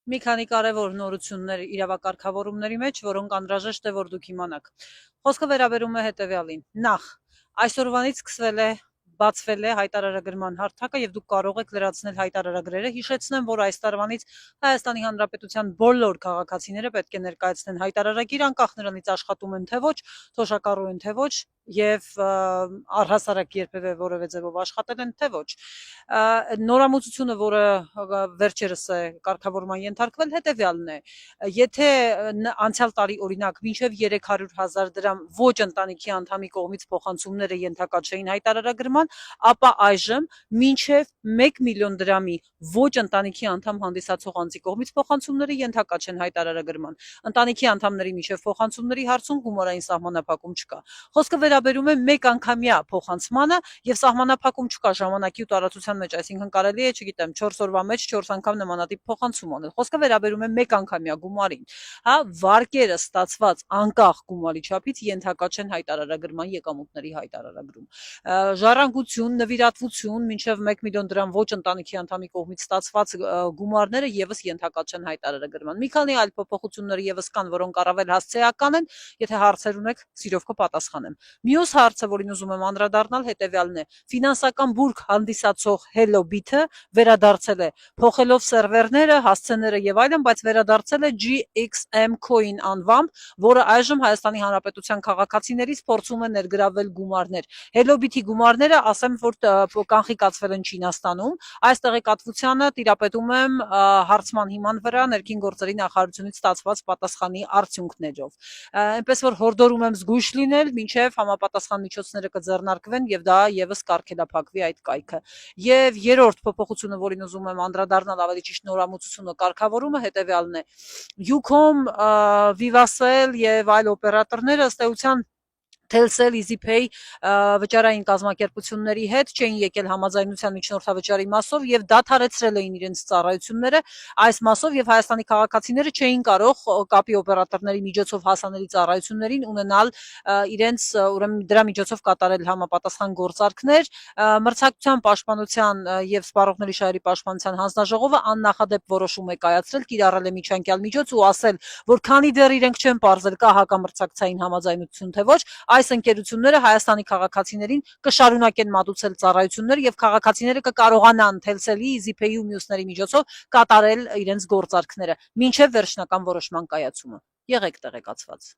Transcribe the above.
Մի քանի կարևոր նորություններ իրավակարգավորումների մեջ, որոնք անհրաժեշտ է, որ դուք իմանաք։ Խոսքը վերաբերում է հետևյալին. Նախ, այսօրվանից բացվել է հայտարարագրման հարթակը եւ դուք կարող եք լրացնել հայտարարագրերը։ Հիշեցնեմ, որ այս տարվանից Հայաստանի Հանրապետության բոլոր քաղաքացիները պետք է ներկայացնեն հայտարարագիր, անկախ նրանից աշխատում են թե ոչ, թոշակառու են թե ոչ, եւ առհասարակ երբևէ որևէ ձևով աշխատել են թե ոչ։ Նորամուծությունը, որը վերջերս է կարգավորման ենթարկվել, հետևյալն է. եթե անցյալ տարի օրինակ մինչև 300,000 դրամ ոչ ընտանիքի անդամի կողմից փոխանցումները ենթակա չէին հայտարարագրման, ապա այժմ մինչև 1 միլիոն դրամի ոչ ընտանիքի անդամ հանդիսացող անձի կողմից փոխանցումները ենթակա չեն հայտարարագրման։ Ընտանիքի անդամների միջև փոխանցումների հարցում գումարային սահմանափակում չկա։ Խոսքը վերաբերում է մեկ անգամյա փոխանցմանը եւ սահմանափակում չկա ժամանակի ու տարածության մեջ, այսինքն կարելի է, չգիտեմ, 4 օրվա մեջ 4 անգամ նմանատիպ փոխանցում անել։ Խոսքը վերաբերում է մեկ անգամյա գումարին։ Հա, վարկերը ստացված անկախ գումարի չափից ենթակա չեն հայտարարագրման եկամուտների հայտարարագրում։ Ժառանգություն, նվիրատվություն, մինչև 1 միլիոն դրամ ոչ ընտանիքի անդամի կողմից ստացված գումարները եւս ենթակա չեն հայտարարագրման։ Մի քանի այլ փոփոխություններ եւս կան, որոնք առավել հասցեական են, եթե հարցեր ունեք, սիրով կպատասխանեմ։ Մյուս հարցը, որին ուզում եմ անդրադառնալ, հետևյալն է. ֆինանսական բուրգ հանդիսացող Hello-Bit-ը վերադարձել է, փոխելով սերվերները, հասցեները եւ այլն, բայց վերադարձել է GXM Coin անվամբ, որը այժմ Հայաստանի Հանրապետության քաղաքացիներից փորձում է ներգրավել գումարներ։ Hello-Bit-ի գումարները, ասեմ, որ կանխիկացվել են Չինաստանում։ Այս տեղեկատվությանը տիրապետում եմ հարցման հիման վրա ներքին գործերի նախարարությունից ստացված պատասխանի արդյունքներով։ Այնպես որ հորդորում եմ զգույշ լինել, մինչև համապատասխան միջոցները կձեռնարկվեն եւ դա եւս կարգելափակվի այդ կայքը։ Եվ երրորդ փոփոխությունը, որին ուզում եմ անդրադառնալ, ավելի ճիշտ նորամուծությունը, կարգավորումը հետեւյալն է. Ucom, Vivasel եւ այլ օպերատորները ըստ էության Telcel, EasyPay վճարային կազմակերպությունների հետ չէին եկել համաձայնության միջնորդավճարի մասով եւ դադարեցրել էին իրենց ծառայությունները այս մասով եւ Հայաստանի քաղաքացիները չէին կարող կապի օպերատորների միջոցով հասանելի ծառայություններին ունենալ իրենց ուրեմն դրա միջոցով կատարել համապատասխան գործարքներ։ Մրցակցության պաշտպանության եւ սպառողների շահերի պաշտպանության հանձնաժողովը աննախադեպ որոշում է կայացրել, կիրառել է միջանկյալ միջոց ու ասել, որ քանի դեռ իրենք չեն պարզել կա հակամրցակցային համաձայնություն թե ոչ, այս ընկերությունները Հայաստանի քաղաքացիներին կշարունակեն մատուցել ծառայություններ եւ քաղաքացիները կկարողանան Telcel-ի, EasyPay-ի ու մյուսների միջոցով կատարել իրենց գործարքները մինչեւ վերջնական որոշման կայացումը։ Եղեք տեղեկացված։